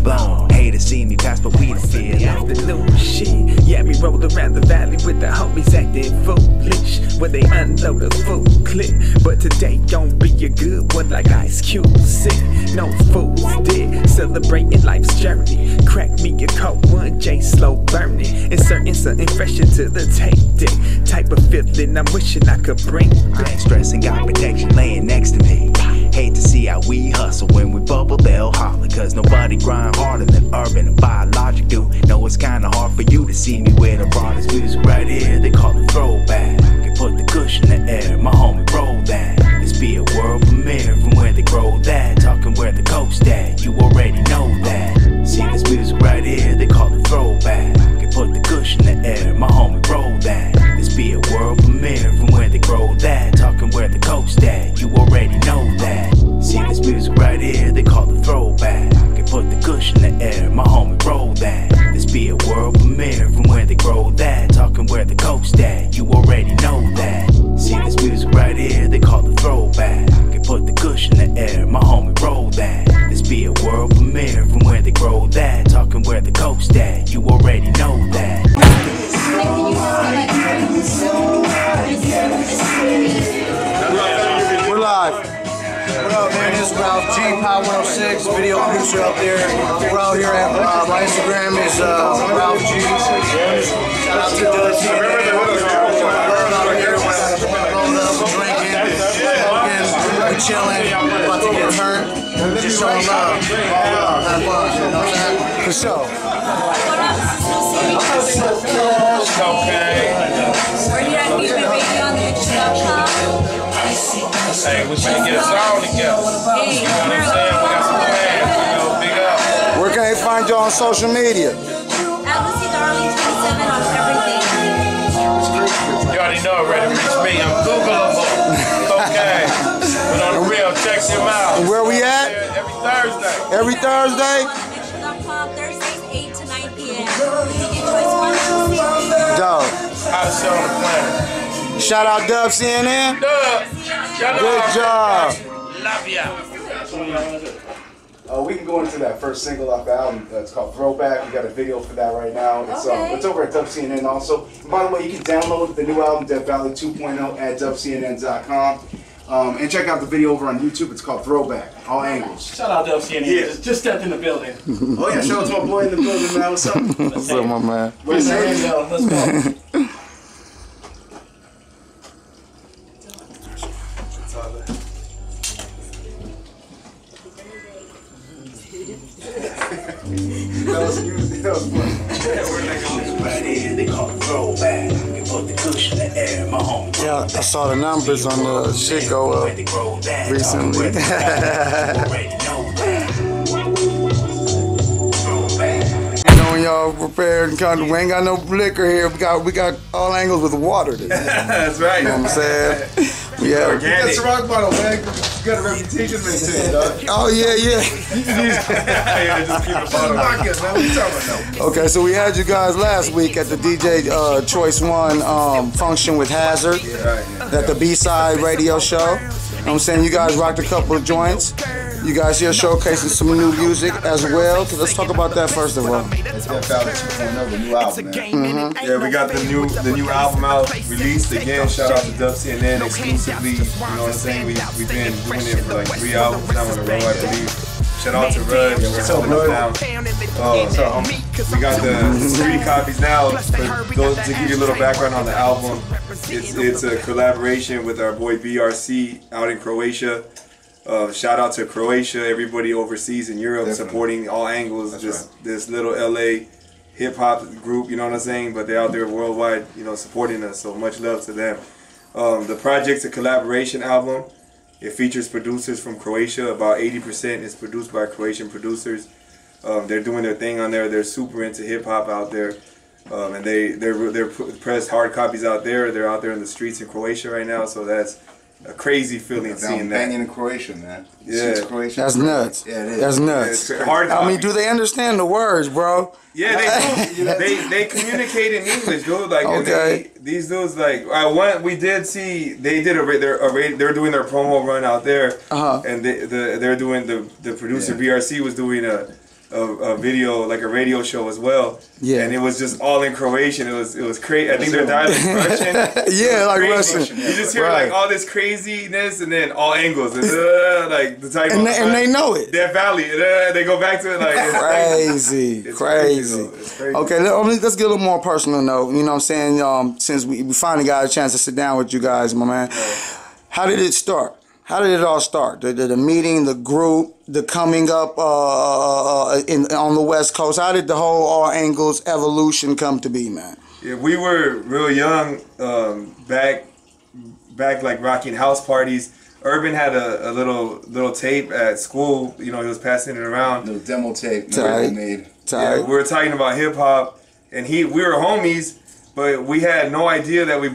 blown. Haters see me pass, but we don't feel it. The new shit, yeah, we roll around the valley with the homies acting foolish when they unload a full clip. But today gon' be a good one like Ice Cube sick. No fools dead, celebrating life's journey. Crack me a cold one, J slow burning. Inserting something fresh into the tape deck. Type of feeling I'm wishing I could bring back. I ain't stressing, got protection laying next to me. Hate to see how we hustle when we bubble, they'll holler. Cause nobody grind harder than Urban and Biologic do. Know it's kinda hard for you to see me with the broadest music right here. They call it throwback. Can put the cushion in the air, my homie roll that. This be a world premiere from where they grow that. Talking where the coast at, you already know that. See this music right here, they call it throwback. Can put the cushion in the air, my homie roll that. This be a world premiere from where they grow that. Talking where the coast at, you already know that. See this music right here, they call it throwback. Can put the cushion in the air, my homie roll that. This be a world premiere from where they grow that. Talking where the coast at, you already know that. See this music right here, they call it throwback. Can put the cushion in the air, my homie roll that. This be a world premiere from where they grow that. Talking where the coast at, you already know that. We're live. What up, man? This is Ralph G, Power 106, video producer up there. We're out here at my Instagram is Ralph G. Shout out to DubCNN. We're out here rolling up, drinking, smoking, we're chilling, about to get turned. Just showing love. Have fun, you know what I'm saying? For sure. Okay. We're here at Bio Erbin on the DubCNN. Hey, we should get us all together. You know what I'm saying? We got some plans, you know, big up. Where can they find you on social media? Lucy Darling 27 on everything. You already know already, reach me. I'm Googleable. Okay. But on the real, check them out. And where we at? Every Thursday. Every Thursday? Thursdays 8 to 9 p.m. Dope. Hottest show on the planet. Shout out DubCNN. Good job. Love ya. We can go into that first single off the album. It's called Throwback. We got a video for that right now. It's over at DubCNN also. And by the way, you can download the new album, Death Valley 2.0, at DubCNN.com. And check out the video over on YouTube. It's called Throwback, all angles. Shout out DubCNN. Yeah. Just stepped in the building. Oh yeah, shout out to my boy in the building, man. What's up? What's up, my man? Where's the radio? Let's go. That was fun. Right here, they call it throwback. You put the cushion in the air, my homie. Yeah, I saw the numbers on the shit go up recently. When y'all prepared and kind of, we ain't got no liquor here. We got all angles with water. That's right. You know what I'm saying? Yeah. That's the rock bottle, man. You got a reputation to maintain, dog. Oh yeah. Yeah, just keep a bottle. Man, what you talking about? Okay, so we had you guys last week at the DJ Choice One function with Hazard at the B-Side radio show. You know what I'm saying? You guys rocked a couple of joints. You guys here showcasing some new music as well. So let's talk about that first of all. It's Death Valley 2.0, the new album, man. Yeah, we got the new album out, released again. Shout out to DubCNN exclusively. You know what I'm saying? We've been doing it for like 3 albums now in a row, I believe. Shout out to Rud. We're holding it down. We got the 3 copies now. But to give you a little background on the album, it's a collaboration with our boy BRC out in Croatia. Shout out to Croatia, everybody overseas in Europe supporting all angles. This little LA hip hop group, you know what I'm saying? But they're out there worldwide, you know, supporting us. So much love to them. The project's a collaboration album. It features producers from Croatia. About 80% is produced by Croatian producers. They're doing their thing on there. They're super into hip hop out there, and they're pressed hard copies out there. They're out there in the streets in Croatia right now. So that's a crazy feeling seeing that. Banging in Croatia, man. Yeah, that's nuts. Yeah, it is. That's nuts. Yeah, hard I mean, do they understand the words, bro? Yeah, they do. they communicate in English, dude. Like, okay. These dudes, like, we did see they're doing their promo run out there, and they're doing the producer BRC was doing a a video, like a radio show as well. Yeah. And it was just all in Croatian. It was crazy. I think their dialect is Russian. Yeah, like crazy. Russian. You just hear Right. like all this craziness and then all angles. And, like the type And of they know it. Death Valley. They go back to it like it's Crazy, it's crazy. It's crazy. Okay, let's get a little more personal note. You know what I'm saying? Since we finally got a chance to sit down with you guys, my man. How did it start? How did it all start? The meeting, the group, the coming up on the West Coast. How did the whole All Angles evolution come to be, man? Yeah, we were real young, back like rocking house parties. Urban had a little tape at school. You know, he was passing it around. Little demo tape Tight. made. Yeah, we were talking about hip hop, and we were homies, but we had no idea that we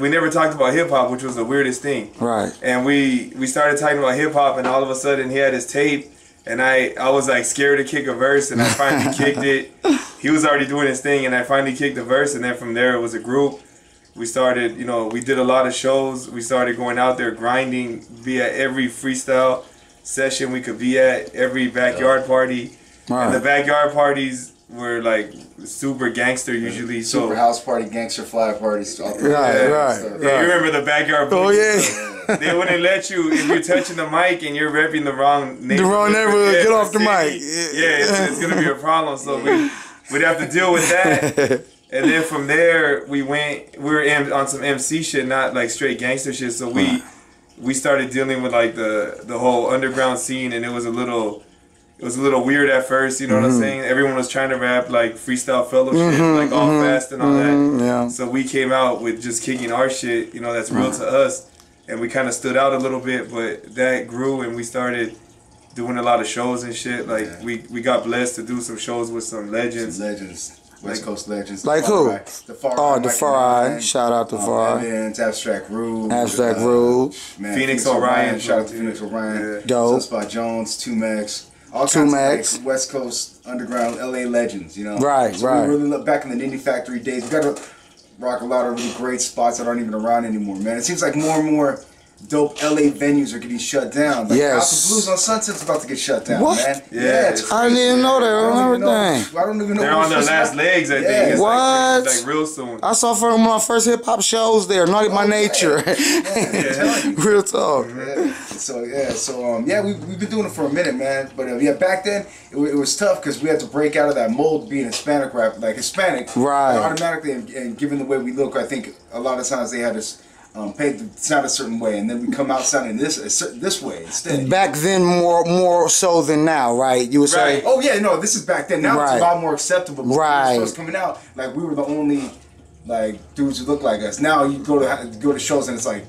never talked about hip hop, which was the weirdest thing. Right. And we started talking about hip hop, and all of a sudden he had his tape, and I was like scared to kick a verse, and I finally kicked it. He was already doing his thing, and I finally kicked the verse, and then from there it was a group. We started, you know, we did a lot of shows. We started going out there grinding, be at every freestyle session we could be at, every backyard party. Right. And the backyard parties were like super gangster usually. Super house party, gangster fly parties. All Right. Yeah, you remember the backyard Oh booties? yeah. They wouldn't let you if you're touching the mic and you're repping the wrong neighborhood. The wrong neighborhood, get off the city. mic. Yeah, it's gonna be a problem. So we'd have to deal with that. And then from there we were on some MC shit, not like straight gangster shit. So we started dealing with like the whole underground scene, and it was a little weird at first, you know what I'm saying? Everyone was trying to rap like freestyle fellowship, like all fast and all that. Yeah. So we came out with just kicking our shit, you know, that's real to us. And we kind of stood out a little bit, but that grew and we started doing a lot of shows and shit. Like we got blessed to do some shows with some legends. West Coast legends. Like who? The Far Eye. Shout out to Far Eye. Evidence, Abstract Rude. Abstract Rude. Man, Phoenix Orion. Shout out to Phoenix Orion. Dope. Sunspot Jones, 2Max. All Two kinds Max. of like West Coast underground LA legends, you know. Right, so right. We really look back in the Indie Factory days. We got to rock a lot of really great spots that aren't even around anymore, man. It seems like more and more dope LA venues are getting shut down. Like Yes. House of Blues on Sunset's about to get shut down, What? man. Yeah, it's I didn't even know that on everything. I don't even know. They're on their last legs, I think. It's What? like real soon. I saw one of my first hip hop shows there. Naughty by Nature. Real talk. We've been doing it for a minute, man. But back then it was tough because we had to break out of that mold being Hispanic rap, like Hispanic. Right. Automatically, and given the way we look, I think a lot of times they had us paid to sound a certain way, and then we come out sounding this way instead. Back then, more so than now, right? You would say. Right. Oh yeah, no, this is back then. Now it's a lot more acceptable. Right. When it was first coming out, like we were the only like dudes who look like us. Now you go to shows and it's like.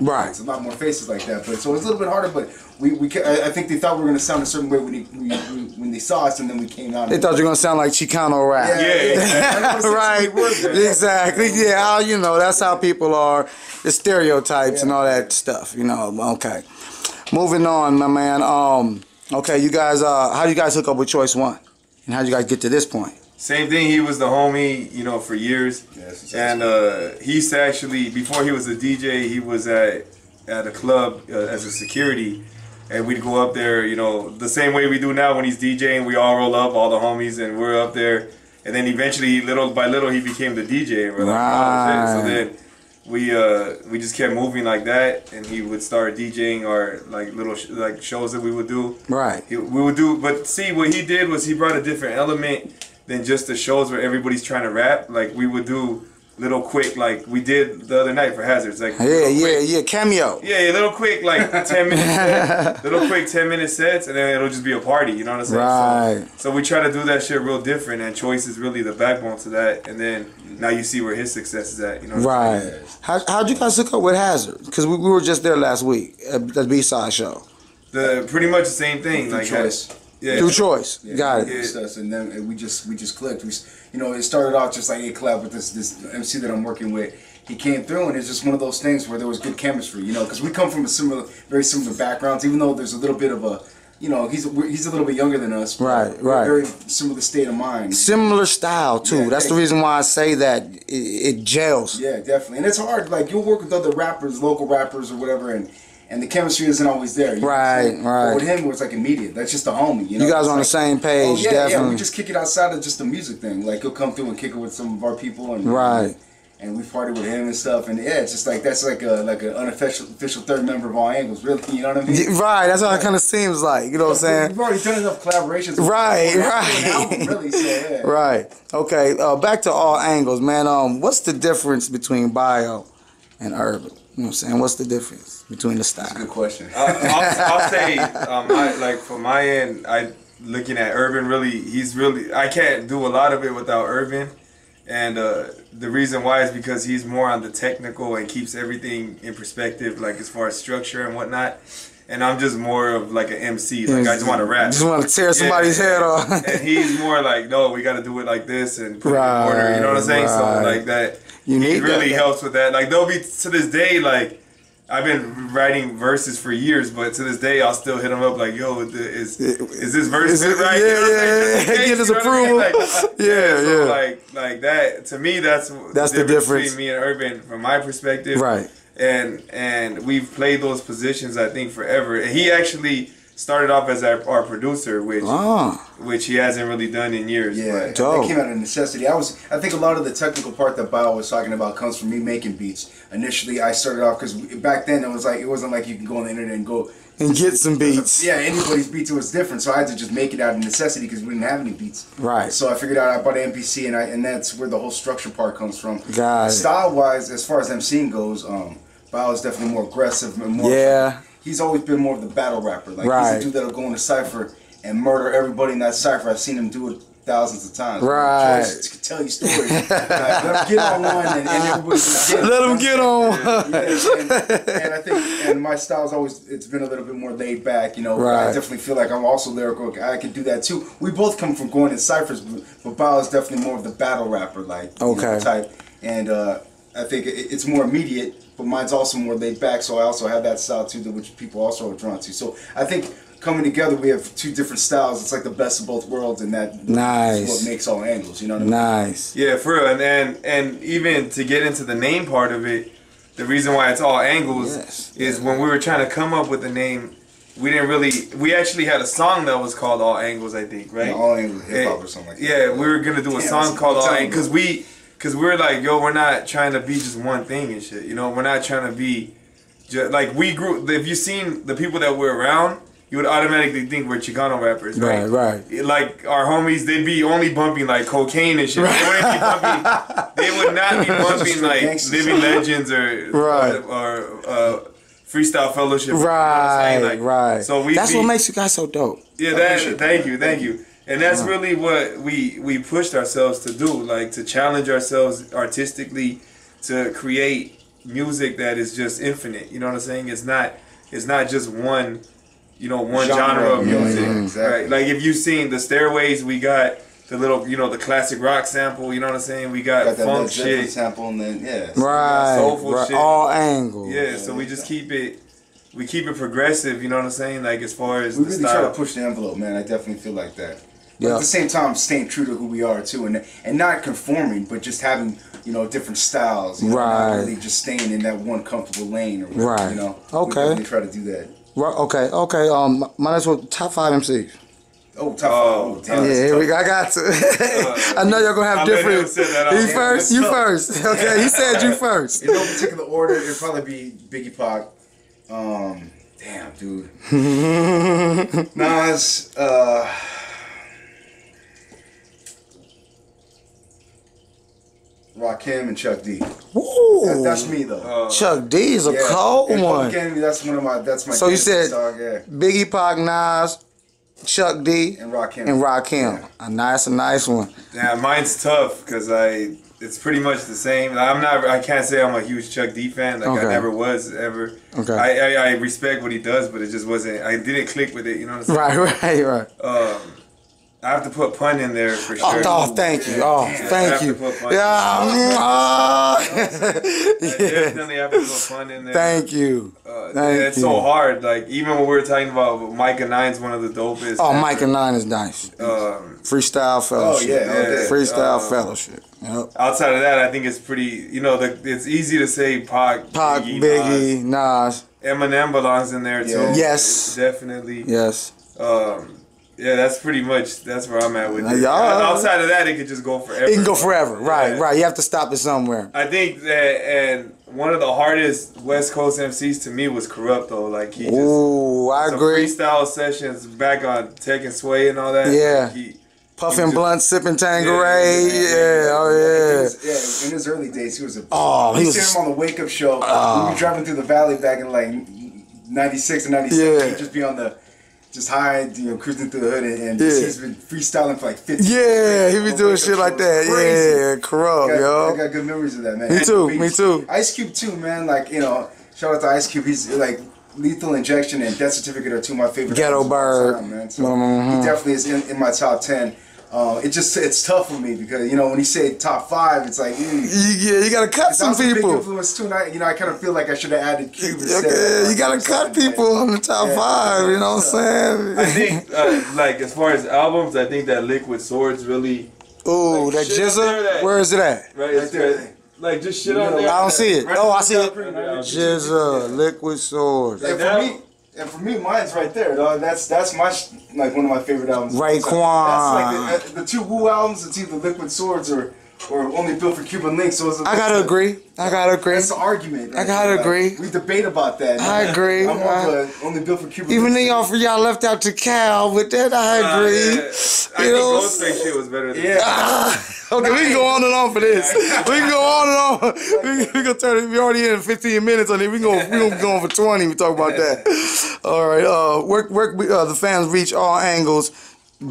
Right. It's a lot more faces like that, but so it's a little bit harder. But I think they thought we were gonna sound a certain way when they saw us, and then we came out. They thought you were gonna sound like Chicano rap. Yeah. Right. Exactly. Yeah. How, you know, that's how people are. The stereotypes and all that stuff. You know. Okay. Moving on, my man. Okay. You guys. How do you guys hook up with Choice One? And how did you guys get to this point? Same thing. He was the homie, you know, for years. Yes, and he used to actually, before he was a DJ, he was at a club as a security, and we'd go up there, you know, the same way we do now when he's DJing. We all roll up, all the homies, and we're up there. And then eventually, little by little, he became the DJ, and we're like, oh shit. So then we just kept moving like that, and he would start DJing our like little like shows that we would do. Right. We would do, but see, what he did was he brought a different element than just the shows where everybody's trying to rap. Like we would do little quick, like we did the other night for Hazards. Like cameo. Yeah, little quick, like 10-minute sets, little quick 10-minute sets, and then it'll just be a party. You know what I'm saying? Right. So we try to do that shit real different, and Choice is really the backbone to that. And then now you see where his success is at. You know? What I'm saying? How'd you guys hook up with Hazard? Because we were just there last week at the B-side show. Pretty much the same thing. Like Choice. Yeah. Through Choice. Got it. Yeah. And then we just clicked. It started off just like a collab with this MC that I'm working with. He came through, and it's just one of those things where there was good chemistry, you know, because we come from very similar backgrounds, even though there's a little bit of a, you know, he's a little bit younger than us. Right. Very similar state of mind. Similar style too. Yeah, that's the reason why I say that it gels. Yeah, definitely. And it's hard. Like you'll work with other rappers, local rappers or whatever, and and the chemistry isn't always there. You know what I'm saying? Right. But with him, it was like immediate. That's just a homie. You know, You guys It's are on the like, same page, oh, yeah, definitely. Yeah, we just kick it outside of just the music thing. Like he'll come through and kick it with some of our people, and Right. And we partied with him and stuff, and yeah, it's just like that's like an unofficial third member of All Angles, really. You know what I mean? Right. That's how it kind of seems like. You know what I'm saying? We've already done enough collaborations. Right. Album, really. So yeah. Right. Okay. Back to All Angles, man. What's the difference between Bio and Urban? You know what I'm saying? What's the difference between the styles? That's a good question. I'll say, like from my end, looking at Urban, I can't do a lot of it without Urban. And the reason why is because he's more on the technical and keeps everything in perspective, like as far as structure and whatnot. And I'm just more of like an MC, like I just want to rap. Just want to tear somebody's head off. And he's more like, no, we got to do it like this and put it in order. You know what I'm saying? So like that, he really helps with that. Like there'll be to this day, like I've been writing verses for years, but to this day I'll still hit him up like, yo, is this verse right? Yeah. Get his approval. So like that, to me, that's the difference between me and Urban from my perspective. Right. And we've played those positions, I think, forever. And he actually started off as our producer, which he hasn't really done in years. Yeah, that came out of necessity. I think a lot of the technical part that Bio was talking about comes from me making beats. Initially, I started off because back then it wasn't like you can go on the internet and go and get some beats. Yeah, anybody's beats was different, so I had to just make it out of necessity because we didn't have any beats. Right. So I figured out I bought an MPC, and that's where the whole structure part comes from. Got it. Style-wise, as far as MCing goes, Bio is definitely more aggressive and more. Yeah. He's always been more of the battle rapper. Like he's a dude that'll go in a cypher and murder everybody in that cypher. I've seen him do it thousands of times. Right. Just get tell you stories. Let him get on one and everybody just get Let him get on. And I think my style's always, it's been a little bit more laid back, you know. Right. I definitely feel like I'm also lyrical. I can do that too. We both come from going in ciphers, but Bao is definitely more of the battle rapper, like type. And I think it's more immediate, but mine's also more laid back. So I also have that style too, which people also are drawn to. So I think coming together, we have two different styles. It's like the best of both worlds, and that is what makes All Angles. You know what I mean? Nice. Yeah, for real. And even to get into the name part of it, the reason why it's All Angles is when we were trying to come up with the name, we actually had a song that was called All Angles, I think, right? Yeah, All Angles hip hop or something like that. Yeah, we were gonna do a song called All Angles because we were like, yo, we're not trying to be just one thing and shit. You know, we're not trying to be just like we grew. If you've seen the people that we're around, you would automatically think we're Chicano rappers, right? Right. Like our homies, they'd be only bumping like cocaine and shit. Right. They wouldn't be bumping. They would not be bumping like Living Legends or Freestyle Fellowship. Right. You know right. So that's what makes you guys so dope. Yeah. Thank you. And that's really what we pushed ourselves to do, like to challenge ourselves artistically, to create music that is just infinite. You know what I'm saying? It's not just one. One genre of music, exactly. Right? Like if you've seen the Stairways, we got the little, the classic rock sample. You know what I'm saying? We got funk shit, sample, and then soulful shit, All Angles. Yeah, so we just keep it progressive. You know what I'm saying? Like as far as we the really style. try to push the envelope, man. I definitely feel like that. But at the same time, staying true to who we are too, and not conforming, but just having different styles. Not really just staying in that one comfortable lane. Or whatever, Okay. We definitely try to do that. Okay. My next one, top 5 MCs. Oh, top 5. Here we go. I got to. I know you're gonna have different. You first. Okay, he said you first. In no particular order, it'd probably be Biggie Pac. Damn, dude. Nas. Rakim and Chuck D. Woo. That's me though. Chuck D is a cold one. That's my. So you said dog, Biggie Pac, Nas, Chuck D, and Rakim. Yeah. A nice one. Yeah, mine's tough because it's pretty much the same. I can't say I'm a huge Chuck D fan. Like I never was ever. Okay. I respect what he does, but it just wasn't. I didn't click with it. You know what I'm saying? Right. I have to put pun in there for sure. Oh, thank you. Thank you. Definitely have to put pun in there. Thank you. It's so hard. Like even when we were talking about Micah 9's one of the dopest. Oh, Micah 9 is nice. Freestyle Fellowship. Freestyle Fellowship. Yep. Outside of that, I think it's pretty. It's easy to say Pac, Biggie, Nas. Eminem belongs in there too. Yes. Definitely. Yes. Yeah, that's pretty much, that's where I'm at with it. Y'all- Outside of that, it could just go forever. It can go forever. Right, right. You have to stop it somewhere. I think that, and one of the hardest West Coast MCs to me was Corrupt though. Like he just, Ooh, I agree. Freestyle sessions back on Tech and Sway and all that. Yeah. Like Puffing blunt, sipping Tanqueray. Yeah, oh yeah. Yeah, in his early days, he was a. Oh, he was him on the Wake Up Show. We were driving through the valley back in like '96 and '97. Yeah. He'd just be on the. Just high, cruising through the hood, and he's been freestyling for like 50 Yeah, he be doing shit like that. Yeah, Corrupt, yo. I got good memories of that, man. Me too, me too. Ice Cube too, man. Like, shout out to Ice Cube. He's like Lethal Injection and Death Certificate are two of my favorite. Ghetto Bird, man. So he definitely is in my top 10. It's tough for me because when you say top 5, it's like you gotta cut some people. Big influence too, and I kind of feel like I should have added Cube instead. Okay, you gotta cut people on the top 5. You know what I'm saying? I think like as far as albums, I think that Liquid Swords really. Ooh, that Jizza. Where is it at? Right there. Like just shit on there. I don't see it. Oh, I see it. Jizza, Liquid Swords. And for me, mine's right there, dog. That's my like one of my favorite albums. Raekwon. That's like the two Wu albums. It's either Liquid Swords or Only Built for Cuban Links. So I gotta agree. That's the argument. Right? I gotta agree. We debate about that. I agree. I'm more Only Built for Cuban Even Links. then, y'all left out to Cal with that. I agree. I think Ghostface shit was better than that. Okay, we can go on and on for this. We can go on and on. We gonna turn it. We already in 15 minutes on it. We gonna go on for 20. We talk about that. All right. Where the fans reach all angles.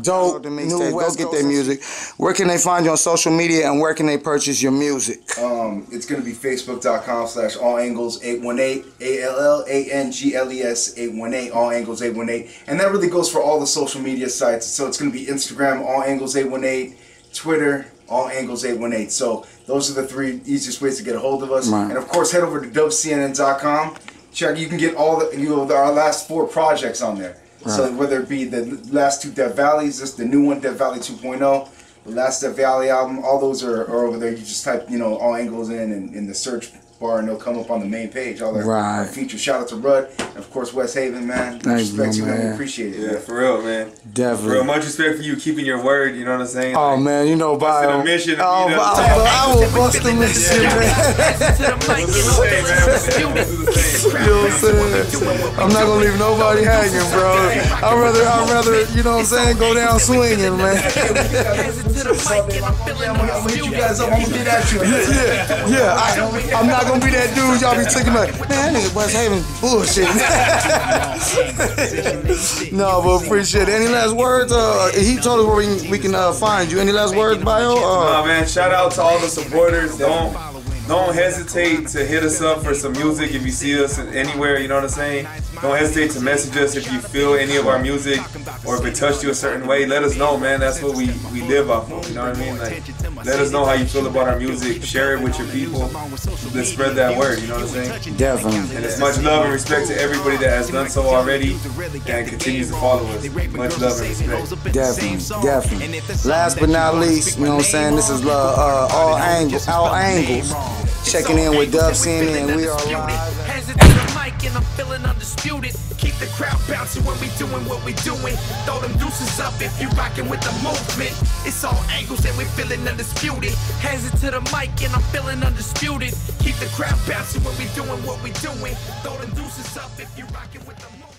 Dope, new go get their music. Where can they find you on social media and where can they purchase your music? It's gonna be facebook.com/allangles818 ALLANGLES818 allangles818, and that really goes for all the social media sites. So it's gonna be Instagram allangles818, Twitter allangles818. So those are the 3 easiest ways to get a hold of us. Right. And of course, head over to DubCNN.com. Check. You can get all our last 4 projects on there. Right. So whether it be the last 2 Death Valleys, the new one, Death Valley 2.0, the last Death Valley album, all those are over there. You just type, all angles in the search bar and they'll come up on the main page. All our features. Shout out to Rudd and of course West Haven, man. Respect you, man. We appreciate it. Yeah, for real, man. Definitely. For real, much respect for you keeping your word. You know what I'm saying? Oh man, Bio. Busting a mission. I will bust the mission, man. You know what I'm saying? I'm not gonna leave nobody hanging, bro. I'd rather, you know what I'm saying, go down swinging, man. Yeah. I'm not gonna be that dude y'all be thinking like, man, that nigga West Haven bullshit. No, but appreciate it. Any last words? He told us where we can find you. Any last words, Bio? Nah, man. Shout out to all the supporters. Don't hesitate to hit us up for some music if you see us anywhere, you know what I'm saying? Don't hesitate to message us if you feel any of our music or if it touched you a certain way. Let us know, man. That's what we live off of, you know what I mean? Like, let us know how you feel about our music. Share it with your people. Let's spread that word, you know what I'm saying? Definitely. And it's much love and respect to everybody that has done so already and continues to follow us. Much love and respect. Definitely. Last but not least, you know what I'm saying? This is All Angles. Checking in with DubCNN. We are live. And I'm feeling undisputed. Keep the crowd bouncing when we doing what we doing. Throw them deuces up if you rockin' with the movement. It's all angles and we feeling undisputed. Hands it to the mic and I'm feeling undisputed. Keep the crowd bouncing when we doing what we doing. Throw them deuces up if you rockin' with the movement.